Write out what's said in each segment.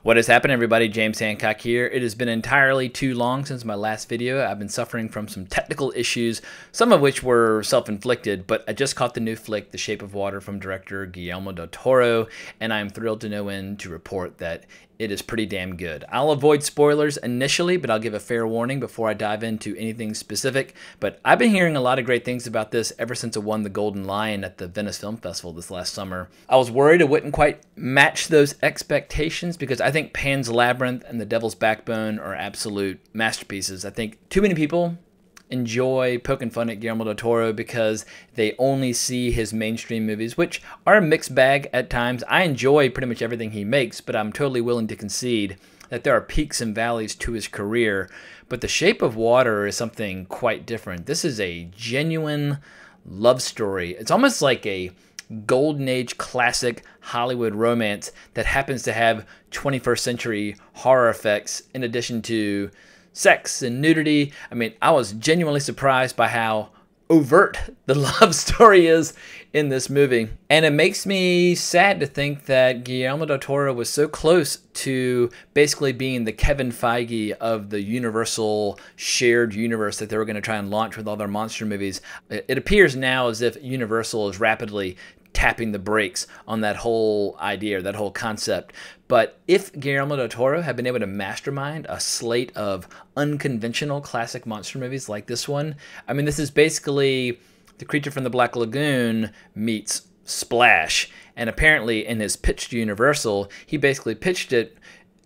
What is happening, everybody? James Hancock here. It has been entirely too long since my last video. I've been suffering from some technical issues, some of which were self-inflicted, but I just caught the new flick, The Shape of Water, from director Guillermo del Toro, and I'm thrilled to no end to report that it is pretty damn good. I'll avoid spoilers initially, but I'll give a fair warning before I dive into anything specific. But I've been hearing a lot of great things about this ever since it won the Golden Lion at the Venice Film Festival this last summer. I was worried it wouldn't quite match those expectations because I think Pan's Labyrinth and The Devil's Backbone are absolute masterpieces. I think too many people enjoy poking fun at Guillermo del Toro because they only see his mainstream movies, which are a mixed bag at times. I enjoy pretty much everything he makes, but I'm totally willing to concede that there are peaks and valleys to his career. But The Shape of Water is something quite different. This is a genuine love story. It's almost like a golden age classic Hollywood romance that happens to have 21st century horror effects in addition to sex and nudity. I mean, I was genuinely surprised by how overt the love story is in this movie. And it makes me sad to think that Guillermo del Toro was so close to basically being the Kevin Feige of the Universal shared universe that they were going to try and launch with all their monster movies. It appears now as if Universal is rapidly tapping the brakes on that whole idea, that whole concept. But if Guillermo del Toro had been able to mastermind a slate of unconventional classic monster movies like this one, I mean, this is basically The Creature from the Black Lagoon meets Splash. And apparently in his pitch to Universal, he basically pitched it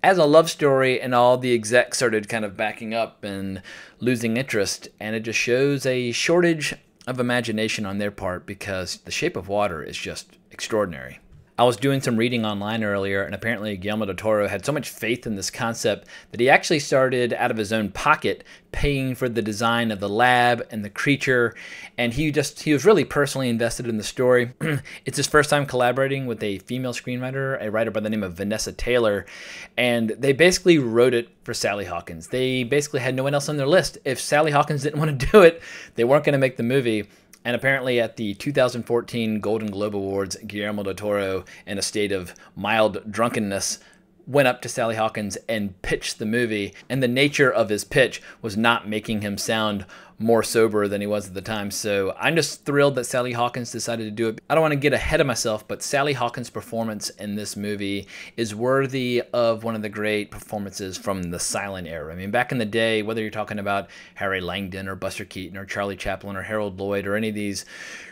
as a love story, and all the execs started kind of backing up and losing interest. And it just shows a shortage of imagination on their part because The Shape of Water is just extraordinary. I was doing some reading online earlier, and apparently Guillermo del Toro had so much faith in this concept that he actually started out of his own pocket paying for the design of the lab and the creature, and he was really personally invested in the story. It's his first time collaborating with a female screenwriter, a writer by the name of Vanessa Taylor, and they basically wrote it for Sally Hawkins. They basically had no one else on their list. If Sally Hawkins didn't want to do it, they weren't going to make the movie. And apparently at the 2014 Golden Globe Awards, Guillermo del Toro, in a state of mild drunkenness, went up to Sally Hawkins and pitched the movie. And the nature of his pitch was not making him sound more sober than he was at the time. So I'm just thrilled that Sally Hawkins decided to do it. I don't want to get ahead of myself, but Sally Hawkins' performance in this movie is worthy of one of the great performances from the silent era. I mean, back in the day, whether you're talking about Harry Langdon or Buster Keaton or Charlie Chaplin or Harold Lloyd or any of these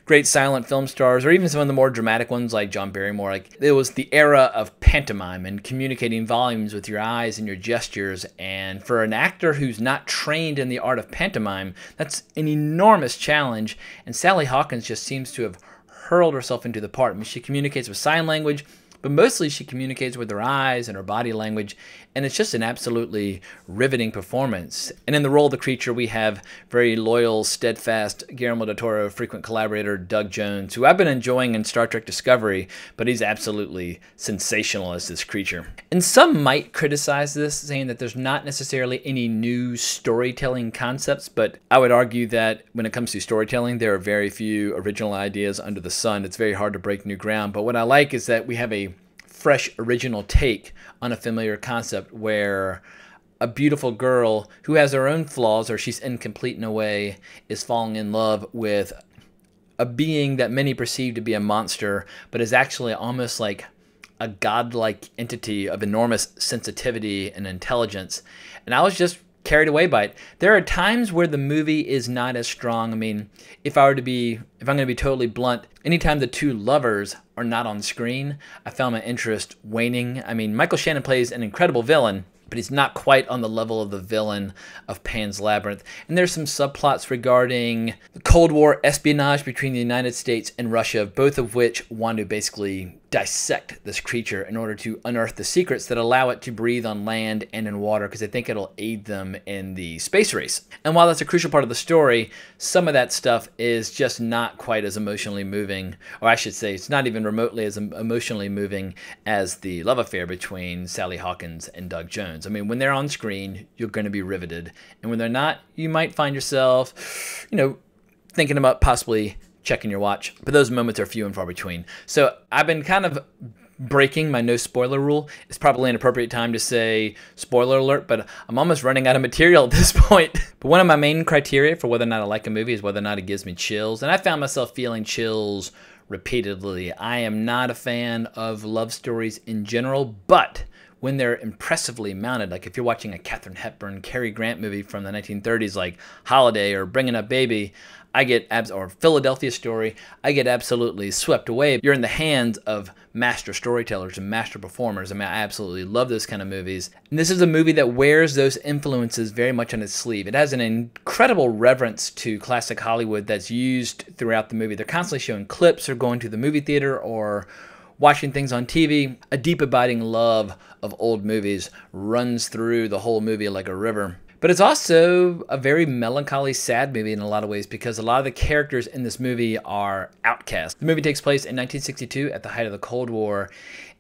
great silent film stars, or even some of the more dramatic ones like John Barrymore, like it was the era of pantomime and communicating volumes with your eyes and your gestures. And for an actor who's not trained in the art of pantomime, that's an enormous challenge, and Sally Hawkins just seems to have hurled herself into the part. I mean, she communicates with sign language, but mostly she communicates with her eyes and her body language, and it's just an absolutely riveting performance. And in the role of the creature, we have very loyal, steadfast Guillermo del Toro frequent collaborator Doug Jones, who I've been enjoying in Star Trek Discovery, but he's absolutely sensational as this creature. And some might criticize this, saying that there's not necessarily any new storytelling concepts, but I would argue that when it comes to storytelling, there are very few original ideas under the sun. It's very hard to break new ground. But what I like is that we have a fresh, original take on a familiar concept where a beautiful girl who has her own flaws, or she's incomplete in a way, is falling in love with a being that many perceive to be a monster, but is actually almost like a godlike entity of enormous sensitivity and intelligence. And I was just carried away by it. There are times where the movie is not as strong. I mean, if I'm going to be totally blunt, anytime the two lovers are not on screen, I found my interest waning. I mean, Michael Shannon plays an incredible villain, but he's not quite on the level of the villain of Pan's Labyrinth. And there's some subplots regarding the Cold War espionage between the United States and Russia, both of which want to basically dissect this creature in order to unearth the secrets that allow it to breathe on land and in water, because they think it'll aid them in the space race. And while that's a crucial part of the story, some of that stuff is just not quite as emotionally moving, or I should say it's not even remotely as emotionally moving as the love affair between Sally Hawkins and Doug Jones. I mean, when they're on screen, you're going to be riveted, and when they're not, you might find yourself, thinking about possibly checking your watch, but those moments are few and far between. So I've been kind of breaking my no spoiler rule. It's probably an appropriate time to say spoiler alert, but I'm almost running out of material at this point. But one of my main criteria for whether or not I like a movie is whether or not it gives me chills. And I found myself feeling chills repeatedly. I am not a fan of love stories in general, but when they're impressively mounted, like if you're watching a Katharine Hepburn, Cary Grant movie from the 1930s like Holiday or Bringing Up Baby, or Philadelphia Story, I get absolutely swept away. You're in the hands of master storytellers and master performers. I mean, I absolutely love those kind of movies. And this is a movie that wears those influences very much on its sleeve. It has an incredible reverence to classic Hollywood that's used throughout the movie. They're constantly showing clips or going to the movie theater or watching things on TV. A deep abiding love of old movies runs through the whole movie like a river. But it's also a very melancholy, sad movie in a lot of ways because a lot of the characters in this movie are outcasts. The movie takes place in 1962 at the height of the Cold War,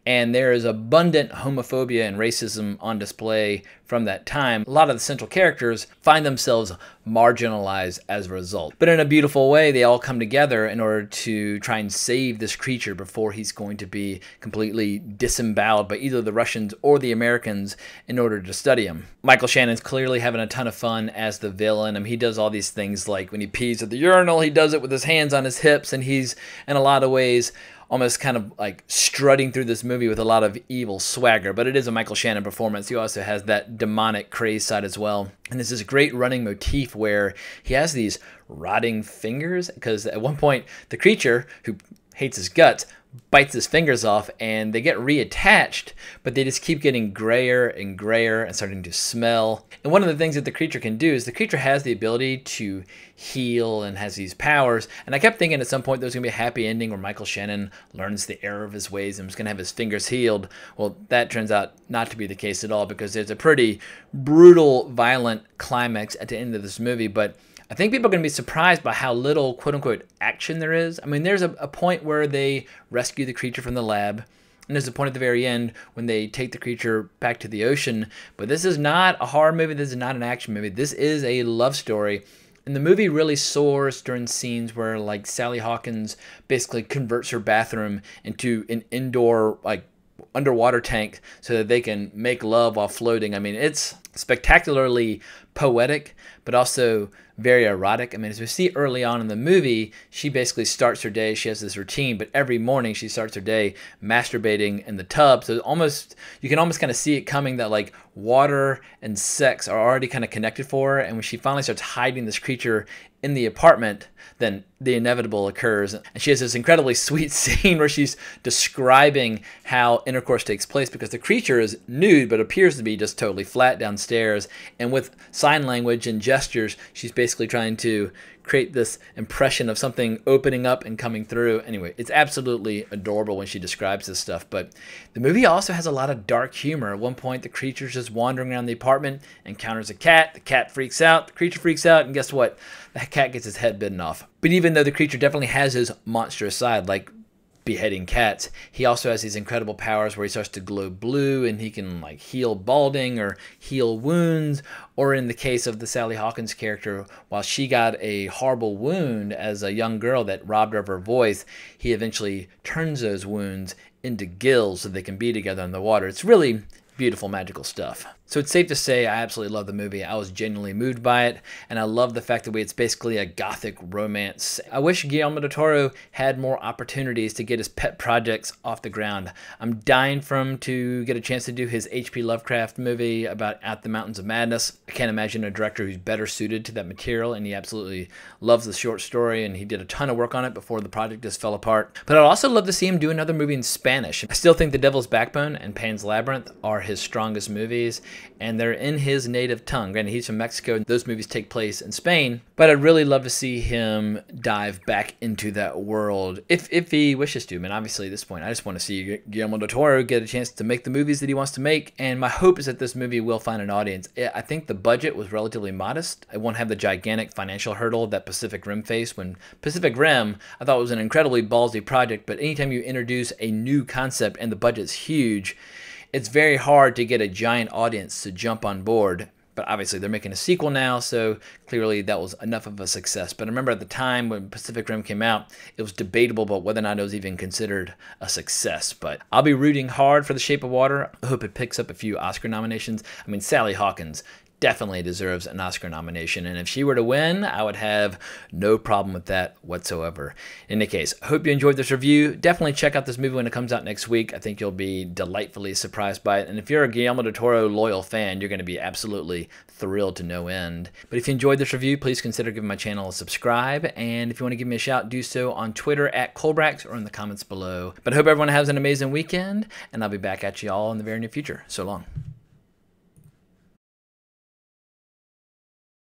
and there is abundant homophobia and racism on display from that time. A lot of the central characters find themselves marginalized as a result. But in a beautiful way, they all come together in order to try and save this creature before he's going to be completely disemboweled by either the Russians or the Americans in order to study him. Michael Shannon's clearly having a ton of fun as the villain. I mean, he does all these things like when he pees at the urinal, he does it with his hands on his hips, and he's, in a lot of ways, almost kind of like strutting through this movie with a lot of evil swagger. But it is a Michael Shannon performance. He also has that demonic craze side as well. And there's this great running motif where he has these rotting fingers, because at one point the creature, who hates his guts, bites his fingers off and they get reattached, but they just keep getting grayer and grayer and starting to smell. And one of the things that the creature can do is the creature has the ability to heal and has these powers. And I kept thinking at some point there's going to be a happy ending where Michael Shannon learns the error of his ways and is going to have his fingers healed. Well, that turns out not to be the case at all, because there's a pretty brutal, violent climax at the end of this movie. But I think people are going to be surprised by how little quote-unquote action there is. I mean, there's a point where they rescue the creature from the lab, and there's a point at the very end when they take the creature back to the ocean. But this is not a horror movie. This is not an action movie. This is a love story. And the movie really soars during scenes where, like, Sally Hawkins basically converts her bathroom into an indoor, like, underwater tank so that they can make love while floating. I mean, it's spectacularly poetic, but also very erotic. I mean, as we see early on in the movie, she basically starts her day, she has this routine, but every morning she starts her day masturbating in the tub. So you can almost kind of see it coming that like water and sex are already kind of connected for her. And when she finally starts hiding this creature in the apartment, then the inevitable occurs. And she has this incredibly sweet scene where she's describing how intercourse takes place, because the creature is nude but appears to be just totally flat downstairs. And with sign language and gestures, she's basically trying to create this impression of something opening up and coming through. Anyway, it's absolutely adorable when she describes this stuff. But the movie also has a lot of dark humor. At one point, the creature's just wandering around the apartment, encounters a cat. The cat freaks out. The creature freaks out. And guess what? The cat gets his head bitten off. But even though the creature definitely has his monstrous side, like beheading cats, he also has these incredible powers where he starts to glow blue and he can like heal balding or heal wounds. Or in the case of the Sally Hawkins character, while she got a horrible wound as a young girl that robbed her of her voice, he eventually turns those wounds into gills so they can be together in the water. It's really beautiful, magical stuff. So it's safe to say I absolutely love the movie. I was genuinely moved by it, and I love the fact that it's basically a gothic romance. I wish Guillermo del Toro had more opportunities to get his pet projects off the ground. I'm dying for him to get a chance to do his H.P. Lovecraft movie about At the Mountains of Madness. I can't imagine a director who's better suited to that material, and he absolutely loves the short story, and he did a ton of work on it before the project just fell apart. But I'd also love to see him do another movie in Spanish. I still think The Devil's Backbone and Pan's Labyrinth are his strongest movies, and they're in his native tongue. Granted, he's from Mexico, and those movies take place in Spain, but I'd really love to see him dive back into that world if he wishes to. I mean, obviously at this point, I just want to see Guillermo del Toro get a chance to make the movies that he wants to make, and my hope is that this movie will find an audience. I think the budget was relatively modest. It won't have the gigantic financial hurdle that Pacific Rim faced. When Pacific Rim, I thought, was an incredibly ballsy project, but anytime you introduce a new concept and the budget's huge, it's very hard to get a giant audience to jump on board. But obviously they're making a sequel now, so clearly that was enough of a success. But I remember at the time when Pacific Rim came out, it was debatable about whether or not it was even considered a success. But I'll be rooting hard for The Shape of Water. I hope it picks up a few Oscar nominations. I mean, Sally Hawkins definitely deserves an Oscar nomination, and if she were to win, I would have no problem with that whatsoever. In any case, I hope you enjoyed this review. Definitely check out this movie when it comes out next week. I think you'll be delightfully surprised by it, and if you're a Guillermo del Toro loyal fan, you're going to be absolutely thrilled to no end. But if you enjoyed this review, please consider giving my channel a subscribe, and if you want to give me a shout, do so on Twitter at Colbrax or in the comments below. But I hope everyone has an amazing weekend, and I'll be back at you all in the very near future. So long.